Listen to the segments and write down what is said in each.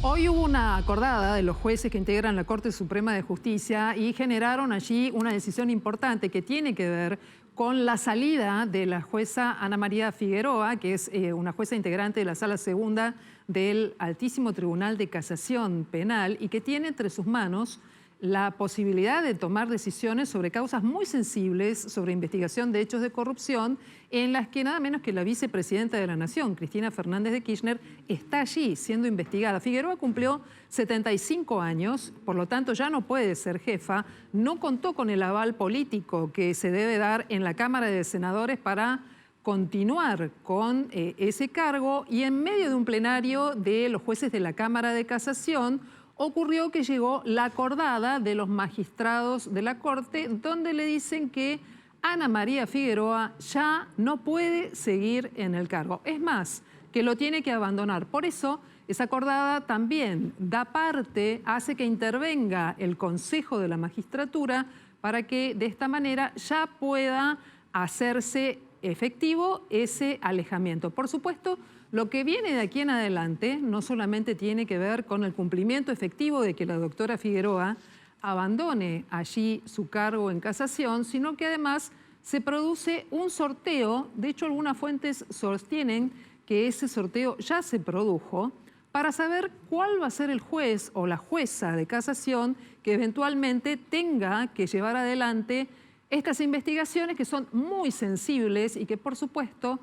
Hoy hubo una acordada de los jueces que integran la Corte Suprema de Justicia y generaron allí una decisión importante que tiene que ver con la salida de la jueza Ana María Figueroa, que es una jueza integrante de la Sala Segunda del Altísimo Tribunal de Casación Penal y que tiene entre sus manos la posibilidad de tomar decisiones sobre causas muy sensibles, sobre investigación de hechos de corrupción, en las que nada menos que la vicepresidenta de la Nación, Cristina Fernández de Kirchner, está allí siendo investigada. Figueroa cumplió 75 años, por lo tanto ya no puede ser jefa, no contó con el aval político que se debe dar en la Cámara de Senadores para continuar con ese cargo, y en medio de un plenario de los jueces de la Cámara de Casación ocurrió que llegó la acordada de los magistrados de la Corte, donde le dicen que Ana María Figueroa ya no puede seguir en el cargo. Es más, que lo tiene que abandonar. Por eso, esa acordada también da parte, hace que intervenga el Consejo de la Magistratura para que de esta manera ya pueda hacerse efectivo ese alejamiento. Por supuesto, lo que viene de aquí en adelante no solamente tiene que ver con el cumplimiento efectivo de que la doctora Figueroa abandone allí su cargo en casación, sino que además se produce un sorteo. De hecho, algunas fuentes sostienen que ese sorteo ya se produjo para saber cuál va a ser el juez o la jueza de casación que eventualmente tenga que llevar adelante estas investigaciones que son muy sensibles y que, por supuesto,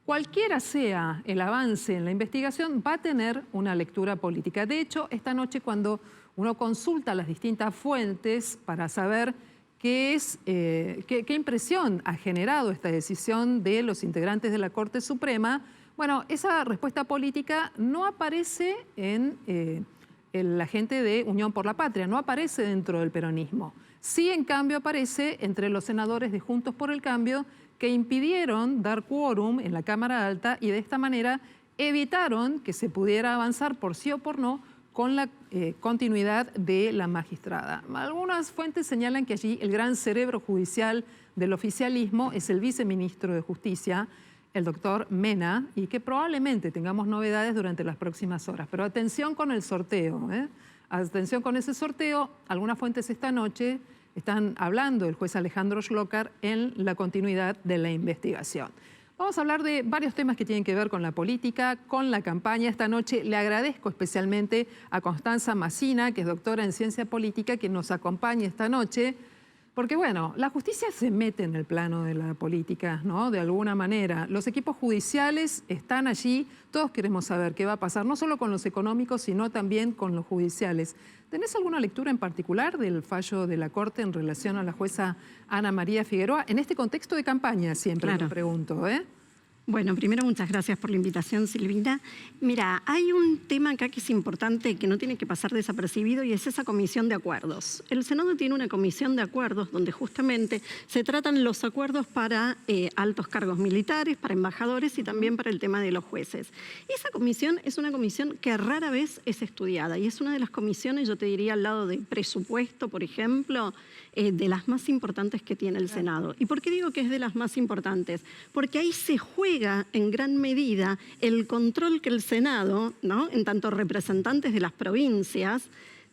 cualquiera sea el avance en la investigación, va a tener una lectura política. De hecho, esta noche, cuando uno consulta las distintas fuentes para saber qué impresión ha generado esta decisión de los integrantes de la Corte Suprema, bueno, esa respuesta política no aparece en la gente de Unión por la Patria, no aparece dentro del peronismo. Sí, en cambio, aparece entre los senadores de Juntos por el Cambio, que impidieron dar quórum en la Cámara Alta y de esta manera evitaron que se pudiera avanzar por sí o por no con la continuidad de la magistrada. Algunas fuentes señalan que allí el gran cerebro judicial del oficialismo es el viceministro de Justicia, el doctor Mena, y que probablemente tengamos novedades durante las próximas horas. Pero atención con el sorteo, atención con ese sorteo. Algunas fuentes esta noche están hablando del juez Alejandro Schlokar en la continuidad de la investigación. Vamos a hablar de varios temas que tienen que ver con la política, con la campaña. Esta noche le agradezco especialmente a Constanza Massina, que es doctora en ciencia política, que nos acompañe esta noche, porque bueno, la justicia se mete en el plano de la política, ¿no? De alguna manera. Los equipos judiciales están allí, todos queremos saber qué va a pasar, no solo con los económicos, sino también con los judiciales. ¿Tenés alguna lectura en particular del fallo de la Corte en relación a la jueza Ana María Figueroa? En este contexto de campaña siempre me pregunto, Bueno, primero muchas gracias por la invitación, Silvina. Mira, hay un tema acá que es importante, que no tiene que pasar desapercibido, y es esa comisión de acuerdos. El Senado tiene una comisión de acuerdos donde justamente se tratan los acuerdos para altos cargos militares, para embajadores y también para el tema de los jueces. Esa comisión es una comisión que rara vez es estudiada y es una de las comisiones, yo te diría, al lado de presupuesto, por ejemplo, de las más importantes que tiene el Senado. ¿Y por qué digo que es de las más importantes? Porque ahí se juega en gran medida el control que el Senado, ¿no?, en tanto representantes de las provincias,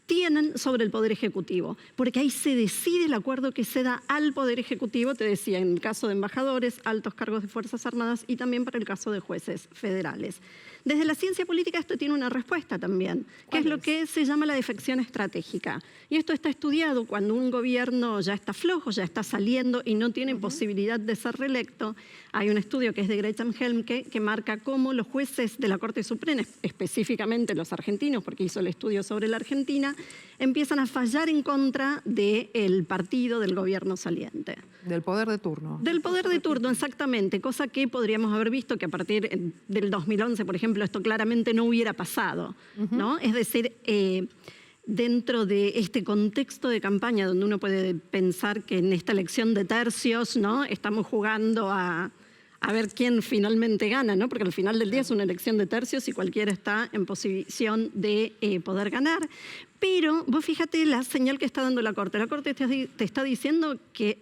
tienen sobre el Poder Ejecutivo, porque ahí se decide el acuerdo que se da al Poder Ejecutivo, te decía, en el caso de embajadores, altos cargos de Fuerzas Armadas y también para el caso de jueces federales. Desde la ciencia política esto tiene una respuesta también, que es lo que se llama la defección estratégica. Y esto está estudiado cuando un gobierno ya está flojo, ya está saliendo y no tiene posibilidad de ser reelecto. Hay un estudio que es de Gretchen Helmke que marca cómo los jueces de la Corte Suprema, específicamente los argentinos, porque hizo el estudio sobre la Argentina, empiezan a fallar en contra del partido del gobierno saliente. Del poder de turno. Del poder de turno, exactamente, cosa que podríamos haber visto que a partir del 2011, por ejemplo, esto claramente no hubiera pasado, ¿no? Es decir, dentro de este contexto de campaña donde uno puede pensar que en esta elección de tercios, ¿no?, estamos jugando a a ver quién finalmente gana, ¿no? Porque al final del día es una elección de tercios y cualquiera está en posición de poder ganar. Pero vos fíjate la señal que está dando la Corte. La Corte te está diciendo que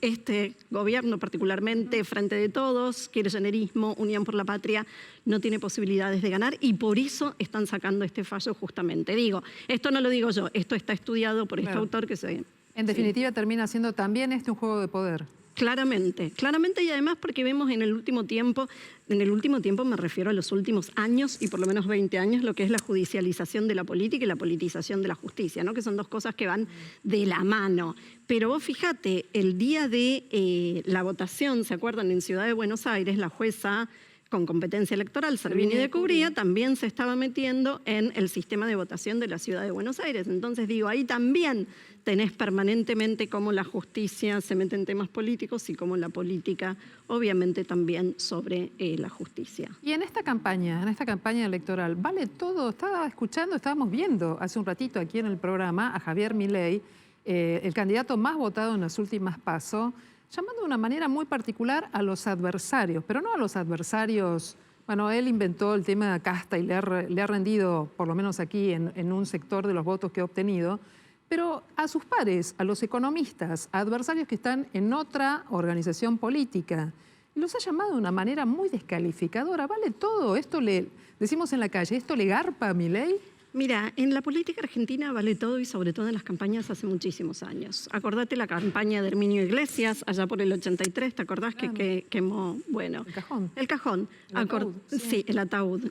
este gobierno, particularmente Frente de Todos, kirchnerismo, Unión por la Patria, no tiene posibilidades de ganar y por eso están sacando este fallo justamente. Digo, esto no lo digo yo, esto está estudiado por este autor que se... En definitiva, termina siendo también un juego de poder. Claramente, claramente, y además porque vemos en el último tiempo me refiero a los últimos años y por lo menos 20 años, lo que es la judicialización de la política y la politización de la justicia, ¿no? Que son dos cosas que van de la mano. Pero vos fíjate, el día de la votación, ¿se acuerdan? En Ciudad de Buenos Aires, la jueza con competencia electoral, Servini de Cubría, también se estaba metiendo en el sistema de votación de la Ciudad de Buenos Aires. Entonces digo, ahí también tenés permanentemente cómo la justicia se mete en temas políticos y cómo la política, obviamente, también sobre la justicia. Y en esta campaña electoral, ¿vale todo? Estábamos viendo hace un ratito aquí en el programa a Javier Milei, el candidato más votado en las últimas PASO, llamando de una manera muy particular a los adversarios, pero no a los adversarios. Bueno, él inventó el tema de casta y le ha rendido, por lo menos aquí, en un sector de los votos que ha obtenido, pero a sus pares, a los economistas, a adversarios que están en otra organización política. Y los ha llamado de una manera muy descalificadora. ¿Vale todo? Esto decimos en la calle, ¿esto le garpa a Milei? Mira, en la política argentina vale todo y sobre todo en las campañas hace muchísimos años. Acordate la campaña de Herminio Iglesias, allá por el 83, ¿te acordás que quemó? Bueno, el cajón. El cajón. El ataúd, sí, el ataúd.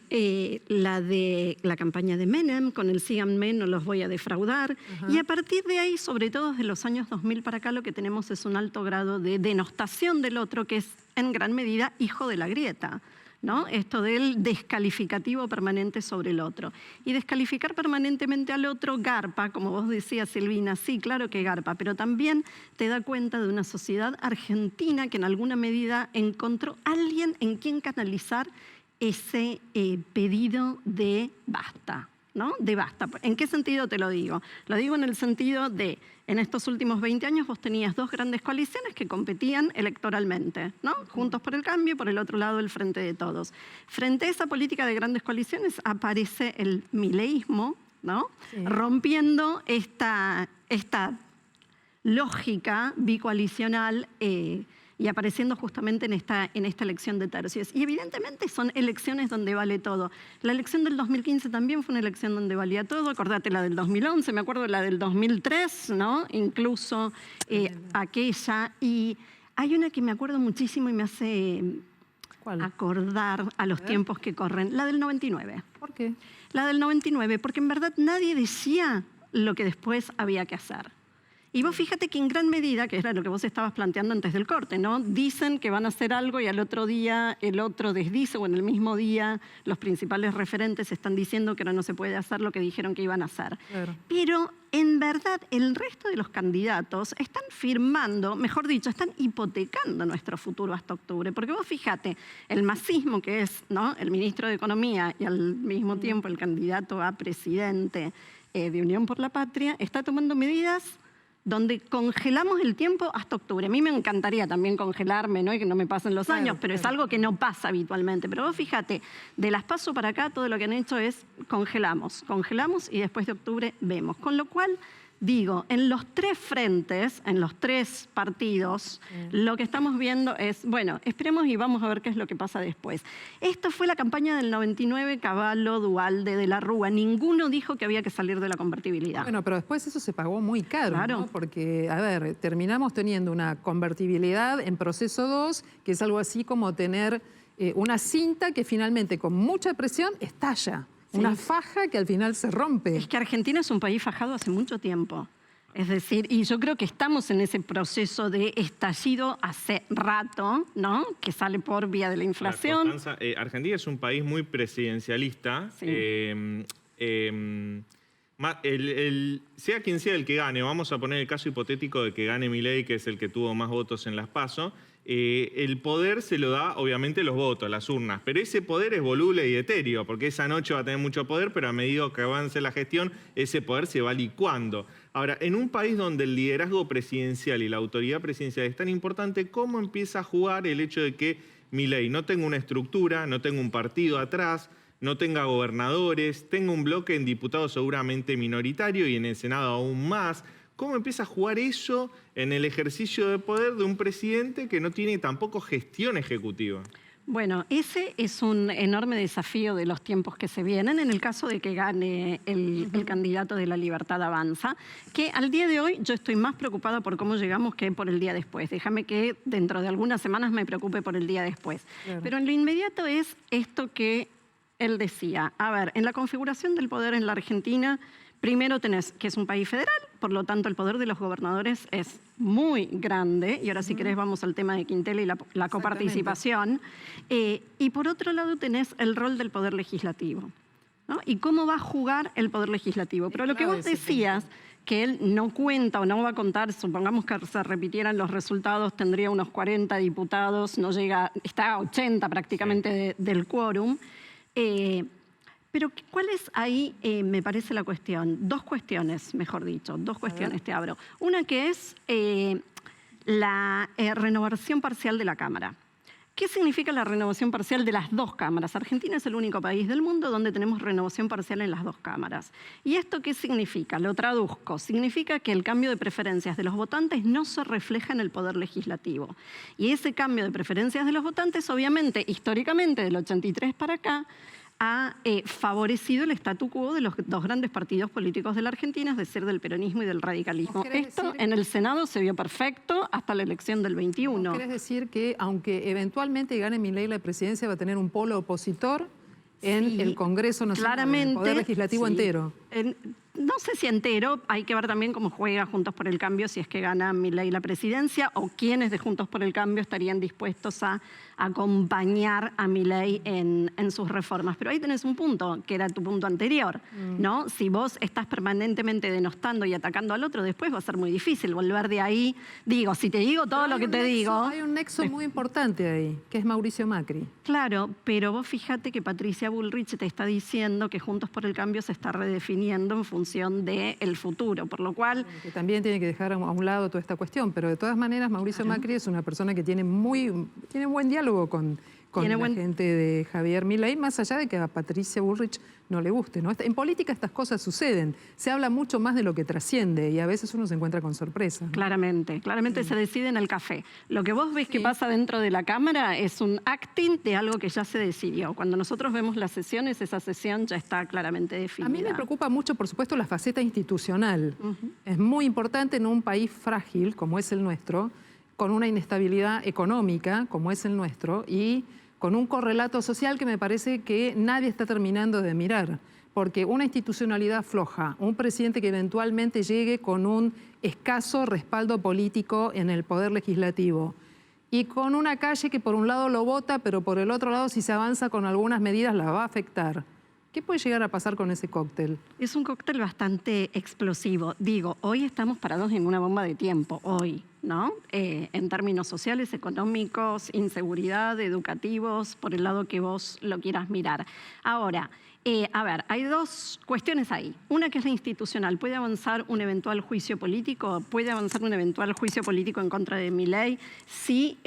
La campaña de Menem, con el síganme, no los voy a defraudar. Ajá. Y a partir de ahí, sobre todo desde los años 2000 para acá, lo que tenemos es un alto grado de denostación del otro, que es en gran medida hijo de la grieta, ¿no? Esto del descalificativo permanente sobre el otro. Y descalificar permanentemente al otro garpa, como vos decías, Silvina, sí, claro que garpa, pero también te da cuenta de una sociedad argentina que en alguna medida encontró alguien en quien canalizar ese pedido de basta, ¿no? De basta. ¿En qué sentido te lo digo? Lo digo en el sentido de, en estos últimos 20 años vos tenías dos grandes coaliciones que competían electoralmente, ¿no? Juntos por el Cambio, por el otro lado el Frente de Todos. Frente a esa política de grandes coaliciones aparece el mileísmo, ¿no? Sí. Rompiendo esta lógica bicoalicional y apareciendo justamente en esta elección de tercios. Y evidentemente son elecciones donde vale todo. La elección del 2015 también fue una elección donde valía todo. Acordate la del 2011, me acuerdo de la del 2003, ¿no? Incluso aquella. Y hay una que me acuerdo muchísimo y me hace acordar a los tiempos que corren. La del 99. ¿Por qué? La del 99, porque en verdad nadie decía lo que después había que hacer. Y vos fíjate que en gran medida, que era lo que vos estabas planteando antes del corte, ¿no? Dicen que van a hacer algo y al otro día el otro desdice, o en el mismo día los principales referentes están diciendo que ahora no se puede hacer lo que dijeron que iban a hacer. Claro. Pero en verdad el resto de los candidatos están firmando, mejor dicho, están hipotecando nuestro futuro hasta octubre. Porque vos fíjate, el masismo que es, ¿no?, el ministro de Economía y al mismo tiempo el candidato a presidente de Unión por la Patria, está tomando medidas donde congelamos el tiempo hasta octubre. A mí me encantaría también congelarme, ¿no?, y que no me pasen los años, pero es algo que no pasa habitualmente. Pero vos fíjate, de las PASO para acá todo lo que han hecho es congelamos y después de octubre vemos. Con lo cual, digo, en los tres frentes, en los tres partidos, lo que estamos viendo es, bueno, esperemos y vamos a ver qué es lo que pasa después. Esto fue la campaña del 99, Cavallo, Duhalde, de la Rúa. Ninguno dijo que había que salir de la convertibilidad. Bueno, pero después eso se pagó muy caro, claro, ¿no? Porque, a ver, terminamos teniendo una convertibilidad en proceso 2, que es algo así como tener una cinta que finalmente con mucha presión estalla. Sí. Una faja que al final se rompe. Es que Argentina es un país fajado hace mucho tiempo. Es decir, y yo creo que estamos en ese proceso de estallido hace rato, ¿no?, que sale por vía de la inflación. Constanza, Argentina es un país muy presidencialista. Sí. Sea quien sea el que gane, vamos a poner el caso hipotético de que gane Milei, que es el que tuvo más votos en las PASO, el poder se lo da, obviamente, los votos, las urnas. Pero ese poder es voluble y etéreo, porque esa noche va a tener mucho poder, pero a medida que avance la gestión, ese poder se va licuando. Ahora, en un país donde el liderazgo presidencial y la autoridad presidencial es tan importante, ¿cómo empieza a jugar el hecho de que Milei. No tengo una estructura, no tengo un partido atrás, no tenga gobernadores, tengo un bloque en diputados seguramente minoritario y en el Senado aún más. ¿Cómo empieza a jugar eso en el ejercicio de poder de un presidente que no tiene tampoco gestión ejecutiva? Bueno, ese es un enorme desafío de los tiempos que se vienen en el caso de que gane el candidato de La Libertad Avanza, que al día de hoy yo estoy más preocupada por cómo llegamos que por el día después. Déjame que dentro de algunas semanas me preocupe por el día después. Claro. Pero en lo inmediato es esto que él decía. A ver, en la configuración del poder en la Argentina, primero tenés que es un país federal, por lo tanto el poder de los gobernadores es muy grande, y ahora si querés vamos al tema de Quintela y la coparticipación. Y por otro lado tenés el rol del poder legislativo, ¿no? Y cómo va a jugar el poder legislativo. Pero lo que vos decías, que él no cuenta o no va a contar, supongamos que se repitieran los resultados, tendría unos 40 diputados, no llega, está a 80 prácticamente del quórum. Pero ¿cuál es ahí, me parece, la cuestión? Dos cuestiones, mejor dicho, dos cuestiones te abro. Una que es la renovación parcial de la Cámara. ¿Qué significa la renovación parcial de las dos cámaras? Argentina es el único país del mundo donde tenemos renovación parcial en las dos cámaras. ¿Y esto qué significa? Lo traduzco. Significa que el cambio de preferencias de los votantes no se refleja en el poder legislativo. Y ese cambio de preferencias de los votantes, obviamente, históricamente, del 83 para acá, ha favorecido el statu quo de los dos grandes partidos políticos de la Argentina, es decir, del peronismo y del radicalismo. Esto en el Senado se vio perfecto hasta la elección del 21. ¿Querés decir que aunque eventualmente gane Milei la presidencia, va a tener un polo opositor en el Congreso Nacional, en el Poder Legislativo entero? No sé si entero, hay que ver también cómo juega Juntos por el Cambio si es que gana Milei la presidencia o quiénes de Juntos por el Cambio estarían dispuestos a acompañar a Milei en sus reformas. Pero ahí tenés un punto, que era tu punto anterior, ¿no? Si vos estás permanentemente denostando y atacando al otro, después va a ser muy difícil volver de ahí. Digo, si te digo todo lo que te digo... Hay un nexo muy importante ahí, que es Mauricio Macri. Claro, pero vos fíjate que Patricia Bullrich te está diciendo que Juntos por el Cambio se está redefiniendo en función del futuro, por lo cual... Que también tiene que dejar a un lado toda esta cuestión, pero de todas maneras Mauricio Macri es una persona que tiene buen diálogo con la gente de Javier Milei, más allá de que a Patricia Bullrich no le guste, ¿no? En política estas cosas suceden, se habla mucho más de lo que trasciende y a veces uno se encuentra con sorpresas, ¿no? Claramente se decide en el café. Lo que vos ves que pasa dentro de la Cámara es un acting de algo que ya se decidió. Cuando nosotros vemos las sesiones, esa sesión ya está claramente definida. A mí me preocupa mucho, por supuesto, la faceta institucional. Es muy importante en un país frágil como es el nuestro, con una inestabilidad económica como es el nuestro y con un correlato social que me parece que nadie está terminando de mirar. Porque una institucionalidad floja, un presidente que eventualmente llegue con un escaso respaldo político en el poder legislativo y con una calle que por un lado lo vota, pero por el otro lado si se avanza con algunas medidas la va a afectar. ¿Qué puede llegar a pasar con ese cóctel? Es un cóctel bastante explosivo. Digo, hoy estamos parados en una bomba de tiempo, hoy, ¿no? En términos sociales, económicos, inseguridad, educativos, por el lado que vos lo quieras mirar. Ahora, a ver, hay dos cuestiones ahí. Una que es la institucional. ¿Puede avanzar un eventual juicio político? ¿Puede avanzar un eventual juicio político en contra de Milei? Si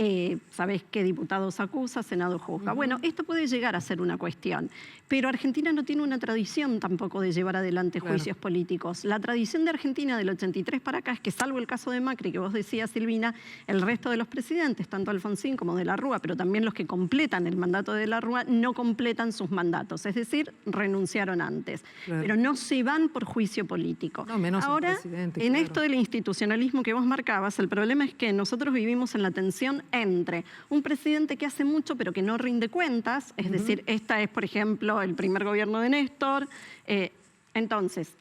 sabés qué diputados acusa, Senado juzga. Bueno, esto puede llegar a ser una cuestión. Pero Argentina no tiene una tradición tampoco de llevar adelante juicios políticos. La tradición de Argentina del 83 para acá es que, salvo el caso de Macri, que vos decías, Silvina, el resto de los presidentes, tanto Alfonsín como de la Rúa, pero también los que completan el mandato de la Rúa, no completan sus mandatos. Es decir, renunciaron antes, pero no se van por juicio político. No, menos ahora, en esto del institucionalismo que vos marcabas, el problema es que nosotros vivimos en la tensión entre un presidente que hace mucho pero que no rinde cuentas, es decir, esta es, por ejemplo, el primer gobierno de Néstor, entonces,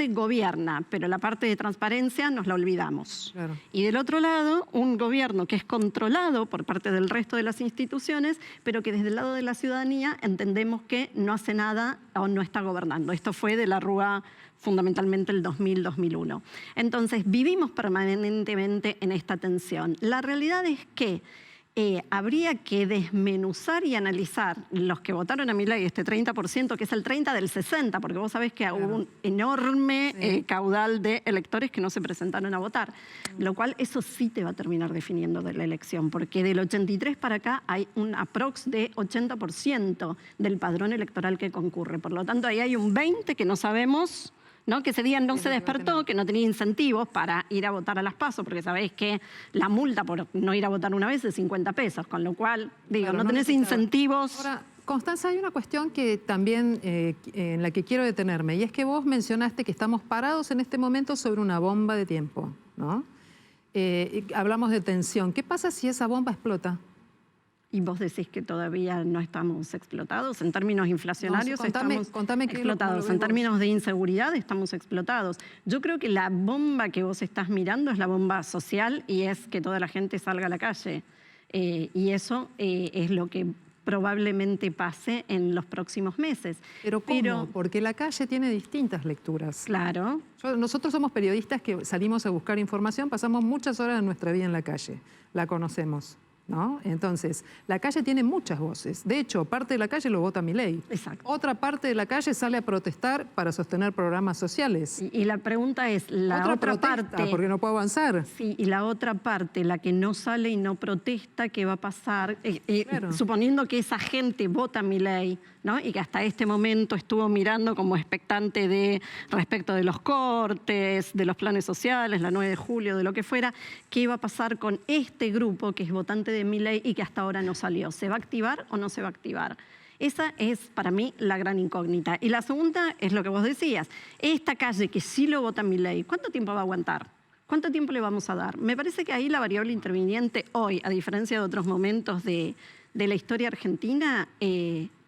gobierna, pero la parte de transparencia nos la olvidamos. Claro. Y del otro lado, un gobierno que es controlado por parte del resto de las instituciones, pero que desde el lado de la ciudadanía entendemos que no hace nada o no está gobernando. Esto fue de la Rúa fundamentalmente el 2000-2001. Entonces, vivimos permanentemente en esta tensión. La realidad es que habría que desmenuzar y analizar los que votaron a Milei, este 30%, que es el 30 del 60, porque vos sabés que hubo un enorme caudal de electores que no se presentaron a votar, lo cual eso sí te va a terminar definiendo de la elección, porque del 83 para acá hay un aprox de 80% del padrón electoral que concurre. Por lo tanto, ahí hay un 20 que no sabemos, ¿no? Que ese día no se despertó, que no tenía incentivos para ir a votar a las PASO, porque sabéis que la multa por no ir a votar una vez es 50 pesos, con lo cual, digo, Claro, no tenés incentivos. Ahora, Constanza, hay una cuestión que también en la que quiero detenerme, y es que vos mencionaste que estamos parados en este momento sobre una bomba de tiempo, ¿no? Hablamos de tensión. ¿Qué pasa si esa bomba explota? Y vos decís que todavía no estamos explotados en términos inflacionarios, estamos explotados. En términos de inseguridad estamos explotados. Yo creo que la bomba que vos estás mirando es la bomba social y es que toda la gente salga a la calle. Y eso es lo que probablemente pase en los próximos meses. ¿Pero cómo? Porque la calle tiene distintas lecturas. Claro. Nosotros somos periodistas que salimos a buscar información, pasamos muchas horas de nuestra vida en la calle, la conocemos, ¿no? Entonces, la calle tiene muchas voces. De hecho, parte de la calle lo vota Milei. Exacto. Otra parte de la calle sale a protestar para sostener programas sociales. Y la pregunta es, la otra parte... porque no puede avanzar. Sí, y la otra parte, la que no sale y no protesta, ¿qué va a pasar? Claro. Suponiendo que esa gente vota Milei, ¿no? Y que hasta este momento estuvo mirando como expectante de respecto de los cortes, de los planes sociales, la 9 de julio, de lo que fuera, ¿qué va a pasar con este grupo que es votante de Milei y que hasta ahora no salió? ¿Se va a activar o no se va a activar? Esa es para mí la gran incógnita. Y la segunda es lo que vos decías. Esta calle que sí lo vota Milei, ¿cuánto tiempo va a aguantar? ¿Cuánto tiempo le vamos a dar? Me parece que ahí la variable interviniente hoy, a diferencia de otros momentos de la historia argentina,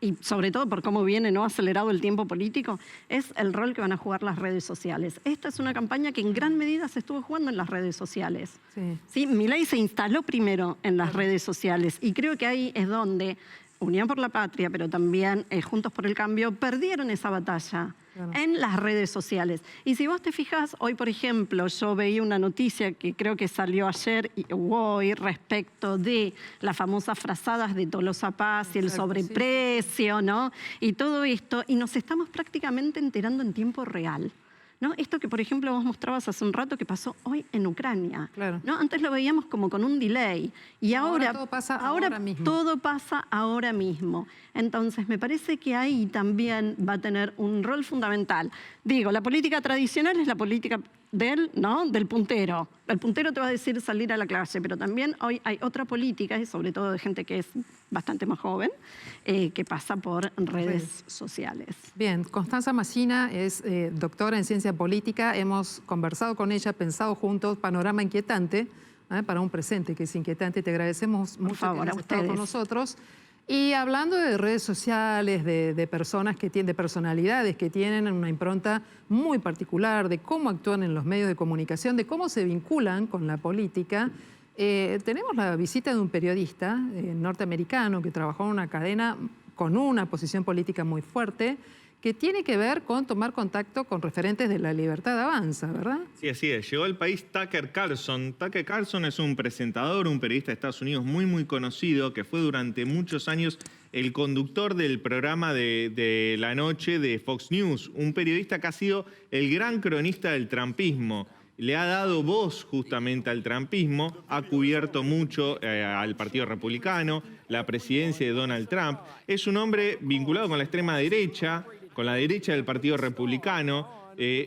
y sobre todo por cómo viene no acelerado el tiempo político, es el rol que van a jugar las redes sociales. Esta es una campaña que en gran medida se estuvo jugando en las redes sociales. ¿Sí? Milei se instaló primero en las redes sociales y creo que ahí es donde Unión por la Patria, pero también Juntos por el Cambio, perdieron esa batalla en las redes sociales. Y si vos te fijas, hoy, por ejemplo, yo veía una noticia que creo que salió ayer o hoy respecto de las famosas frazadas de Tolosa Paz y el sobreprecio, ¿no? Y todo esto, y nos estamos prácticamente enterando en tiempo real. ¿No? Esto que, por ejemplo, vos mostrabas hace un rato que pasó hoy en Ucrania. Claro. ¿No? Antes lo veíamos como con un delay. Y ahora todo pasa ahora mismo. Todo pasa ahora mismo. Entonces, me parece que ahí también va a tener un rol fundamental. Digo, la política tradicional es la política del puntero. El puntero te va a decir salir a la calle, pero también hoy hay otra política, y sobre todo de gente que es bastante más joven, que pasa por redes sociales. Bien, Constanza Massina es doctora en ciencia política. Hemos conversado con ella, pensado juntos, panorama inquietante, para un presente que es inquietante. Te agradecemos mucho que hayas estado con nosotros. Y hablando de redes sociales, de personas que tienen, de personalidades que tienen una impronta muy particular, de cómo actúan en los medios de comunicación, de cómo se vinculan con la política, tenemos la visita de un periodista norteamericano que trabajó en una cadena con una posición política muy fuerte, que tiene que ver con tomar contacto con referentes de La Libertad Avanza, ¿verdad? Sí, así es. Llegó al país Tucker Carlson. Tucker Carlson es un presentador, un periodista de Estados Unidos muy conocido, que fue durante muchos años el conductor del programa de la noche de Fox News, un periodista que ha sido el gran cronista del trumpismo. Le ha dado voz justamente al trumpismo, ha cubierto mucho al Partido Republicano, la presidencia de Donald Trump. Es un hombre vinculado con la extrema derecha, con la derecha del Partido Republicano,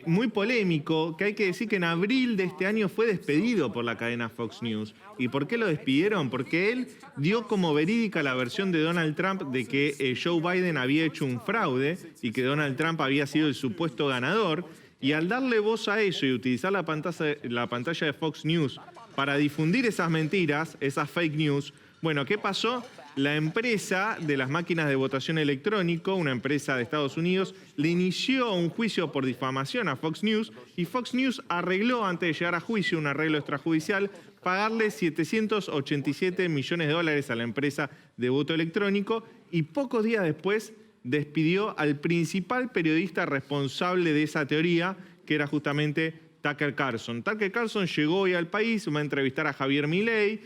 muy polémico, que hay que decir que en abril de este año fue despedido por la cadena Fox News. ¿Y por qué lo despidieron? Porque él dio como verídica la versión de Donald Trump de que Joe Biden había hecho un fraude y que Donald Trump había sido el supuesto ganador. Y al darle voz a eso y utilizar la pantalla de Fox News para difundir esas mentiras, esas fake news, bueno, ¿qué pasó? La empresa de las máquinas de votación electrónico, una empresa de Estados Unidos, le inició un juicio por difamación a Fox News y Fox News arregló, antes de llegar a juicio, un arreglo extrajudicial, pagarle $787 millones a la empresa de voto electrónico y pocos días después despidió al principal periodista responsable de esa teoría, que era justamente Tucker Carlson. Tucker Carlson llegó hoy al país, va a entrevistar a Javier Milei.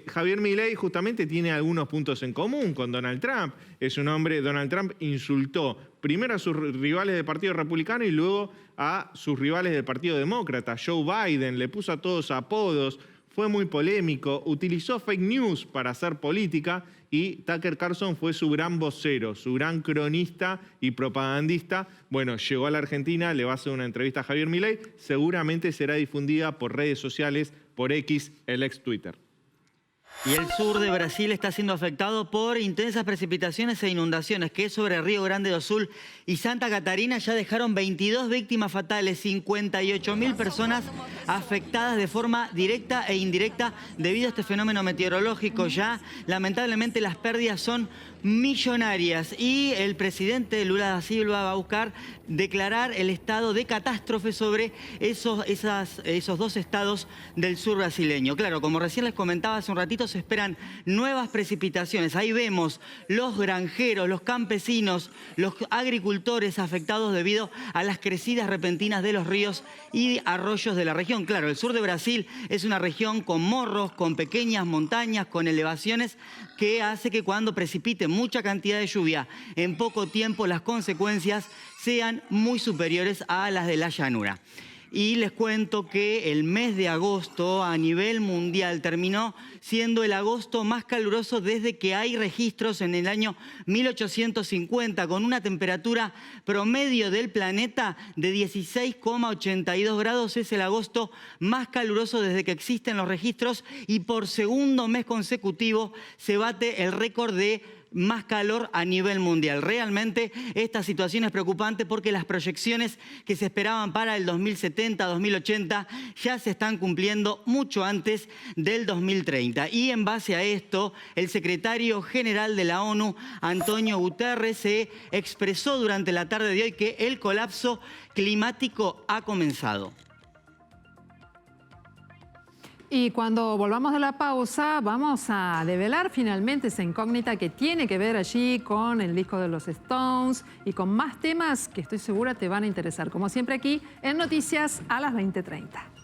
Javier Milei justamente tiene algunos puntos en común con Donald Trump. Es un hombre, Donald Trump insultó primero a sus rivales del Partido Republicano y luego a sus rivales del Partido Demócrata. Joe Biden le puso a todos apodos, fue muy polémico, utilizó fake news para hacer política y Tucker Carlson fue su gran vocero, su gran cronista y propagandista. Bueno, llegó a la Argentina, le va a hacer una entrevista a Javier Milei, seguramente será difundida por redes sociales, por X, el ex Twitter. Y el sur de Brasil está siendo afectado por intensas precipitaciones e inundaciones que sobre Río Grande do Sul y Santa Catarina ya dejaron 22 víctimas fatales, 58.000 personas afectadas de forma directa e indirecta debido a este fenómeno meteorológico. Ya lamentablemente las pérdidas son millonarias y el presidente Lula da Silva va a buscar declarar el estado de catástrofe sobre esos dos estados del sur brasileño. Claro, como recién les comentaba hace un ratito, se esperan nuevas precipitaciones. Ahí vemos los granjeros, los campesinos, los agricultores afectados debido a las crecidas repentinas de los ríos y arroyos de la región. Claro, el sur de Brasil es una región con morros, con pequeñas montañas, con elevaciones, que hace que cuando precipite mucha cantidad de lluvia en poco tiempo las consecuencias sean muy superiores a las de la llanura. Y les cuento que el mes de agosto a nivel mundial terminó siendo el agosto más caluroso desde que hay registros en el año 1850, con una temperatura promedio del planeta de 16,82 grados. Es el agosto más caluroso desde que existen los registros y por segundo mes consecutivo se bate el récord de más calor a nivel mundial. Realmente esta situación es preocupante porque las proyecciones que se esperaban para el 2070, 2080 ya se están cumpliendo mucho antes del 2030. Y en base a esto, el secretario general de la ONU, Antonio Guterres, se expresó durante la tarde de hoy que el colapso climático ha comenzado. Y cuando volvamos de la pausa, vamos a develar finalmente esa incógnita que tiene que ver allí con el disco de los Stones y con más temas que estoy segura te van a interesar. Como siempre aquí en Noticias a las 20:30.